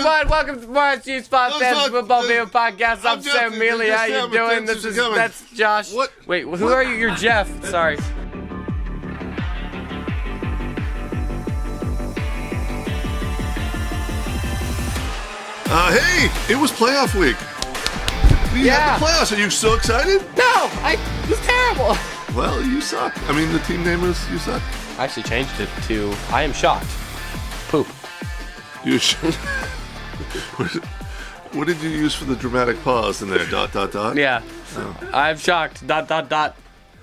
everyone. Welcome to March G Spot Fans Football Video Podcast. I'm Sam Mealy. How you doing? That's Josh. What? Wait, who are you? You're Jeff. Sorry. Hey, it was playoff week. We had the playoffs. Are you so excited? No, it was terrible. Well, you suck. I mean, the team name was You Suck. I actually changed it to I am shocked. Poop. You should. What did you use for the dramatic pause in there? ... Yeah. Oh. I'm shocked. ...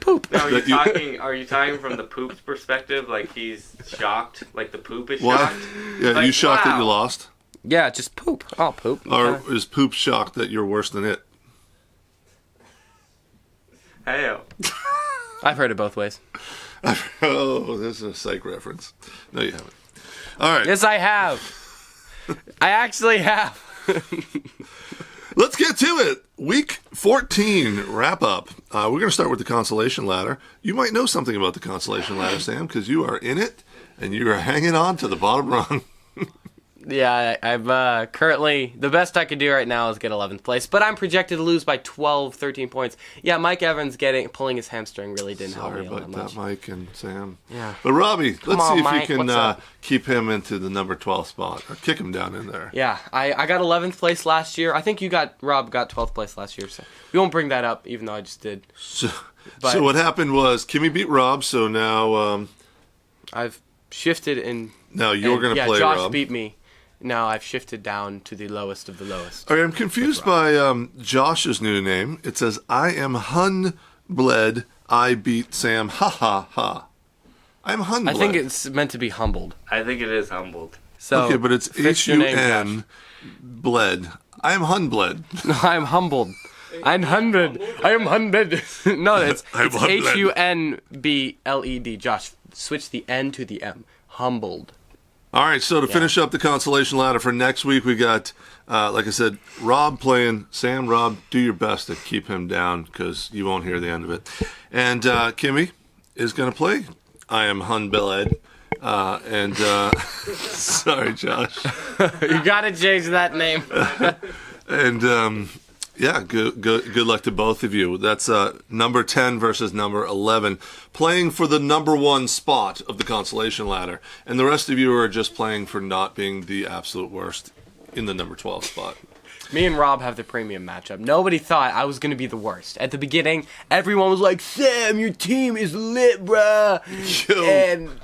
Poop. Now, are you talking from the poop's perspective? Like he's shocked? Like the poop is What? shocked? Yeah, Like, you shocked that you wow. lost? Yeah, just poop. Oh, poop. Or is Poop shocked that you're worse than it? Hey, I've heard it both ways. Oh, this is a psych reference. No, you haven't. All right. Yes, I have. I actually have. Let's get to it. Week 14 wrap up. We're going to start with the consolation ladder. You might know something about the consolation ladder, Sam, because you are in it and you are hanging on to the bottom rung. Yeah, I've currently, the best I could do right now is get 11th place, but I'm projected to lose by 12, 13 points. Yeah, Mike Evans pulling his hamstring really didn't help Sorry me all that about much. that, Mike and Sam. Yeah. But Robbie, let's see if Mike, you what's can up? keep him into the number 12 spot or kick him down in there. Yeah, I got 11th place last year. I think Rob got 12th place last year, so we won't bring that up, even though I just did. So But- what happened was Kimmy beat Rob, so now I've shifted in. now you're going to play Josh Rob. beat me. Now I've shifted down to the lowest of the lowest. Okay, I'm confused by Josh's new name. It says, I am Hun Bled. I beat Sam. Ha ha ha. I'm Hun I Bled. think it's meant to be humbled. I think it is humbled. So Okay, but it's fix your name, Hun Bled. I am Hun Bled. No, I'm humbled. I'm hundred. I am hundred. No, it's I'm humbled. HUNBLED. Josh, switch the N to the M. Humbled. All right, so to finish up the consolation ladder for next week, we got, like I said, Rob playing Sam. Rob, do your best to keep him down because you won't hear the end of it. And Kimmy is going to play I am Hun Bled. Sorry, Josh. You gotta change that name. And yeah, good luck to both of you. That's number 10 versus number 11, playing for the number 1 spot of the consolation ladder. And the rest of you are just playing for not being the absolute worst in the number 12 spot. Me and Rob have the premium matchup. Nobody thought I was gonna be the worst. At the beginning, everyone was like, Sam, your team is lit, bruh.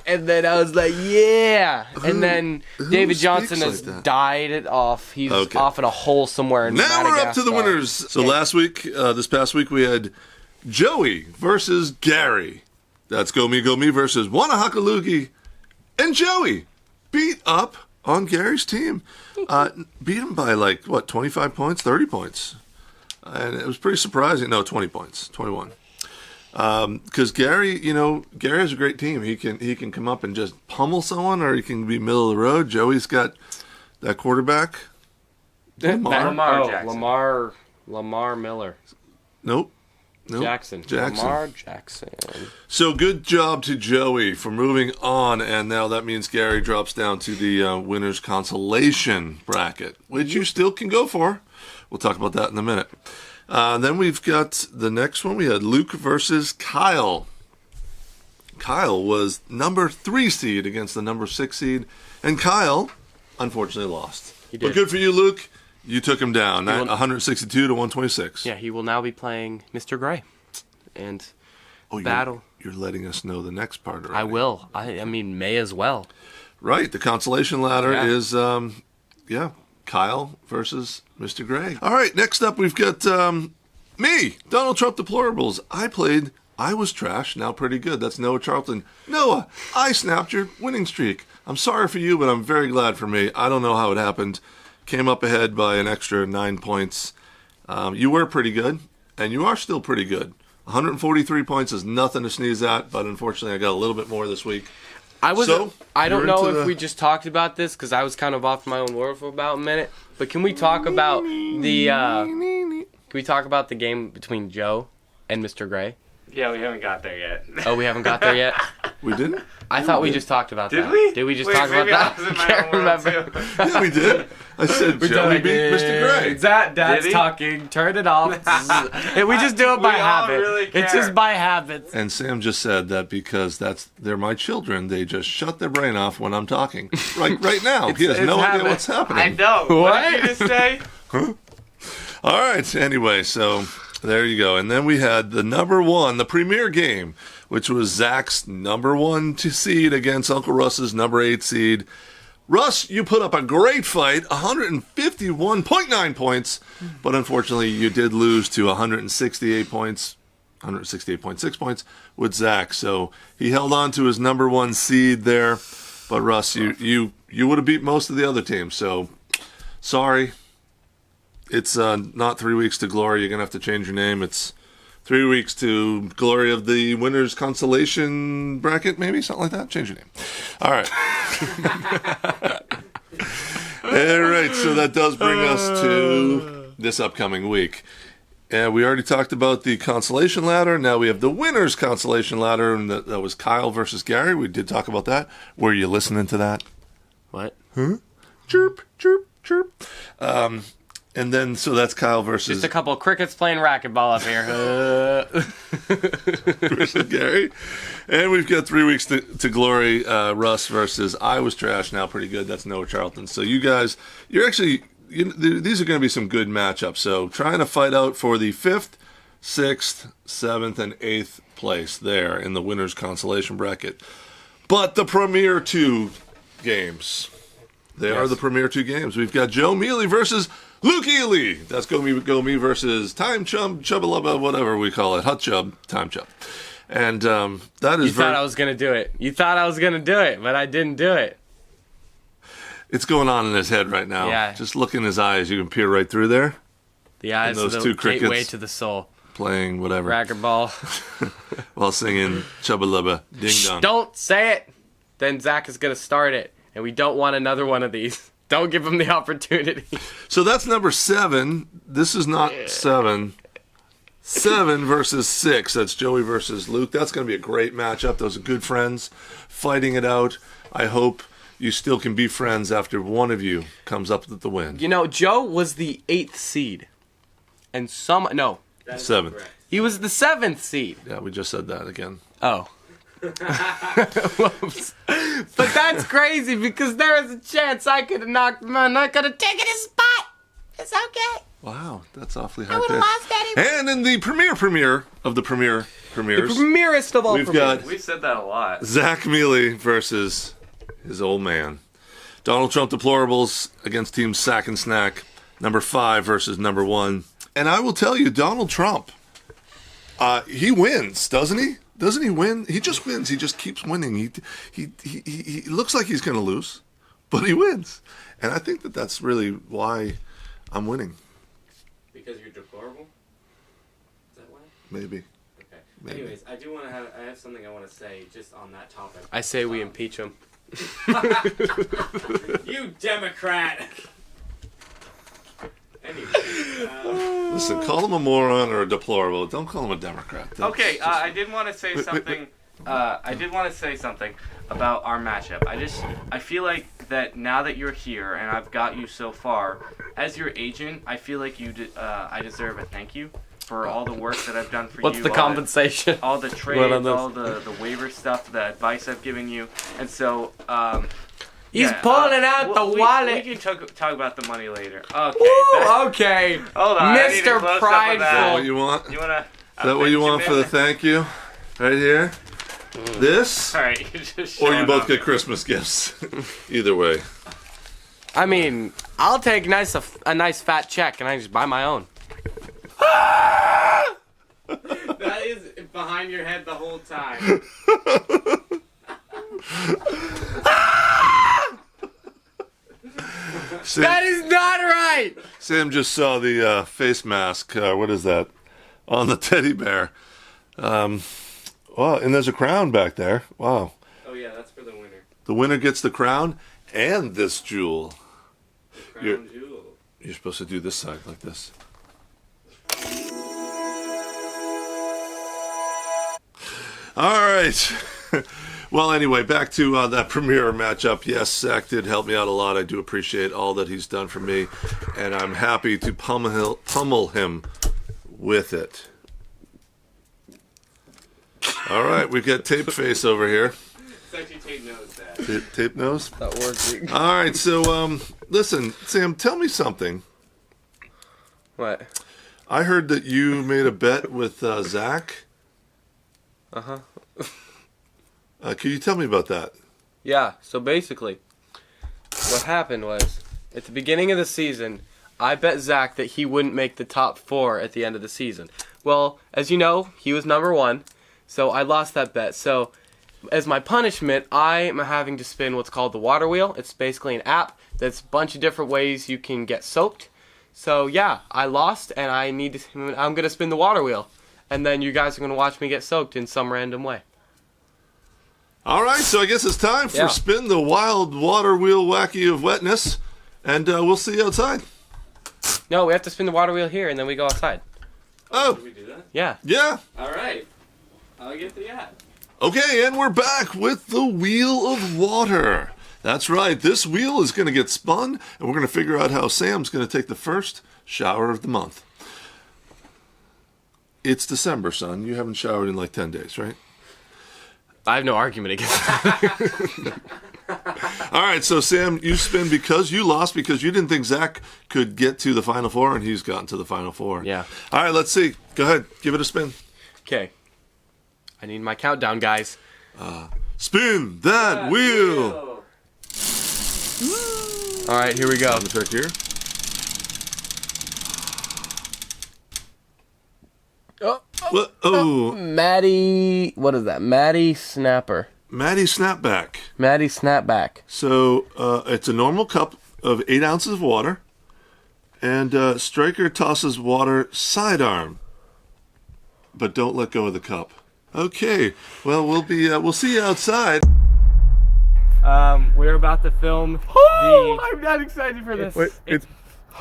And then I was like, yeah. And then David Johnson speaks has like that? died it off. He's Okay. off in a hole somewhere in Now we're up to the Madagascar. winners. So last week, this past week, we had Joey versus Gary. That's Go Me versus Wanahakalugi. And Joey beat up on Gary's team. Beat him by 25 points, 30 points. And it was pretty surprising. No, 20 points, 21. Because Gary, Gary has a great team. He can come up and just pummel someone, or he can be middle of the road. Joey's got that quarterback. Lamar Jackson. Lamar Miller. Nope. Jackson. Jackson. Lamar Jackson. So good job to Joey for moving on, and now that means Gary drops down to the winner's consolation bracket, which you still can go for. We'll talk about that in a minute. Then we've got the next one. We had Luke versus Kyle. Kyle was number 3 seed against the number 6 seed, and Kyle unfortunately lost. He did. But good for you, Luke. You took him down, 162 to 126. Yeah, he will now be playing Mr. Gray. And Oh, battle. You're letting us know the next part already. I will. I mean, may as well. Right, the consolation ladder Yeah. is, Kyle versus Mr. Gray. All right, next up we've got me, Donald Trump Deplorables. I was trash, now pretty good. That's Noah Charlton. Noah, I snapped your winning streak. I'm sorry for you, but I'm very glad for me. I don't know how it happened. Came up ahead by an extra 9 points. You were pretty good, and you are still pretty good. 143 points is nothing to sneeze at, but unfortunately I got a little bit more this week. I don't you're know into if we just talked about this because I was kind of off my own world for about a minute. But can we talk about the game between Joe and Mr. Gray? Yeah, we haven't got there yet. Oh, we haven't got there yet? We didn't? I thought we just talked about Did that. we? Did we just Wait, talk about maybe that? I was in my I can't own world, remember. too. Yeah, we did. I said Joey beat Mr. Gray. Dad's Did he? talking. Turn it off. And we just do it by We all habit. really It's care. just by habit. And Sam just said that because they're my children, they just shut their brain off when I'm talking. Right now. He has it's no idea habit. what's happening. I know. What did you just say? All right. Anyway, so there you go. And then we had the number one, the premier game, which was Zach's number 1 seed against Uncle Russ's number 8 seed. Russ, you put up a great fight, 151.9 points, but unfortunately you did lose to 168 points, 168.6 points with Zach. So he held on to his number 1 seed there. But Russ, you would have beat most of the other teams. So sorry. It's not 3 weeks to glory. You're going to have to change your name. It's 3 weeks to glory of the winner's consolation bracket, maybe? Something like that? Change your name. All right. All right, so that does bring us to this upcoming week. And we already talked about the consolation ladder. Now we have the winner's consolation ladder, and that was Kyle versus Gary. We did talk about that. Were you listening to that? What? Chirp, chirp, chirp. And then, so that's Kyle versus Just a couple of crickets playing racquetball up here. versus Gary. And we've got 3 weeks to glory. Russ versus I Was Trash, now pretty good. That's Noah Charlton. So you guys, these are going to be some good matchups. So trying to fight out for the 5th, 6th, 7th, and 8th place there in the winner's consolation bracket. But the premier 2 games. They are the premier 2 games. We've got Joe Mealy versus Luke Ely. That's Go Me versus Time Chub, Chubba Lubba, whatever we call it. Hut Chub, Time Chub. And that is You thought I was going to do it. You thought I was going to do it, but I didn't do it. It's going on in his head right now. Yeah. Just look in his eyes. You can peer right through there. The eyes those of two the gateway crickets. to the soul. Playing whatever. Racquetball. While singing Chubba Lubba, Ding Dong. Don't say it. Then Zach is going to start it. And we don't want another one of these. Don't give him the opportunity. So that's number 7. This is not 7. 7 versus 6. That's Joey versus Luke. That's going to be a great matchup. Those are good friends fighting it out. I hope you still can be friends after one of you comes up with the win. You know, Joe was the 8th seed. And 7. he was the 7th seed. Yeah, we just said that again. Oh. Whoops. But that's crazy because there is a chance I could have knocked him out and I could have taken his spot. It's okay. Wow, that's awfully high I would have lost anyway. And in the premiere of the premieres, The premierest of all we've premieres. got We've said that a lot. Zach Mealy versus his old man. Donald Trump Deplorables against Team Sack and Snack. Number 5 versus number 1. And I will tell you, Donald Trump, he wins, doesn't he? Doesn't he win? He just wins. He just keeps winning. He looks like he's going to lose, but he wins. And I think that's really why I'm winning. Because you're deplorable? Is that why? Maybe. Okay. Maybe. Anyways, I have something I want to say just on that topic. I say we impeach him. You Democrat! Anyway, Listen, call him a moron or a deplorable. Don't call him a Democrat. That's okay, just- I did want to say something. I did want to say something about our matchup. I feel like that now that you're here and I've got you so far, as your agent, I feel like I deserve a thank you for all the work that I've done for What's you. the compensation? All the What trades, on this? all the waiver stuff, the advice I've given you, and so. He's pulling out the wallet. We can talk about the money later. Okay. Woo, okay. Hold on. I need a Mr. close-up of Prideful. Is that that. what you want? You wanna? Is that what you want for the thank you? Right here? This? All right. You're just Or you showing both off. get Christmas gifts. Either way. I mean, I'll take a nice fat check and I just buy my own. That is behind your head the whole time. That is not right. Sam just saw the face mask. What is that? On the teddy bear. Wow, and there's a crown back there. Wow. Oh yeah, that's for the winner. The winner gets the crown and this jewel. Crown You're- jewel. You're supposed to do this side like this. All right. Well, anyway, back to that premiere matchup. Yes, Zach did help me out a lot. I do appreciate all that he's done for me, and I'm happy to pummel him with it. All right, we've got Tape Face over here. It's actually Tape Nose, Dad. Tape Nose? That working. All right, so, listen, Sam, tell me something. What? I heard that you made a bet with Zach. Uh-huh. Can you tell me about that? Yeah, so basically, what happened was, at the beginning of the season, I bet Zach that he wouldn't make the top 4 at the end of the season. Well, as you know, he was number 1, so I lost that bet. So, as my punishment, I am having to spin what's called the water wheel. It's basically an app that's a bunch of different ways you can get soaked. So, yeah, I lost, and I'm going to spin the water wheel. And then you guys are going to watch me get soaked in some random way. All right, so I guess it's time for Yeah. Spin the Wild Water Wheel Wacky of Wetness, and we'll see you outside. No, we have to spin the water wheel here, and then we go outside. Oh, Can we do that? Yeah. yeah. All right. I'll get the app. Okay, and we're back with the Wheel of Water. That's right, this wheel is going to get spun, and we're going to figure out how Sam's going to take the first shower of the month. It's December, son. You haven't showered in like 10 days, right? I have no argument against that. All right, so Sam, you spin because you lost because you didn't think Zach could get to the Final Four, and he's gotten to the Final Four. Yeah. All right, let's see. Go ahead. Give it a spin. Okay. I need my countdown, guys. Spin that wheel. All right, here we go. Sound effect here. Oh, Oh, Maddie, what is that? Maddie Snapper. Maddie Snapback. Maddie Snapback. So it's a normal cup of 8 ounces of water, and Striker tosses water sidearm, but don't let go of the cup. Okay, well we'll see you outside. We're about to film I'm not excited for this. Wait,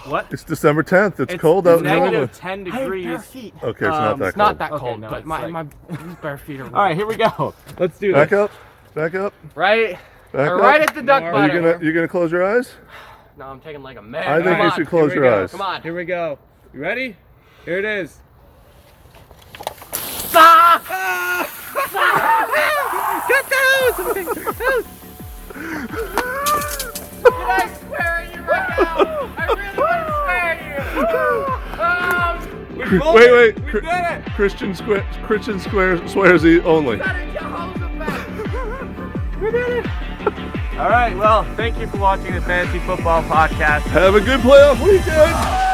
What? it's December 10th. It's cold out in New England. Negative 10 degrees. Okay, it's not that It's not cold. that cold, no, but it's my like- these bare feet are. All right, here we go. Let's do Back this. up. Back up. Right, Back right up. at the duck Are butter. you gonna close your eyes? No, I'm taking like a man. I think Come you on, should close here we your go. eyes. Come on. Here we go. You ready? Here it is. I swear at you right now. I really want to swear at you. Wait. We did it. Christian swears only. We did it. All right. Well, thank you for watching the Fantasy Football Podcast. Have a good playoff weekend.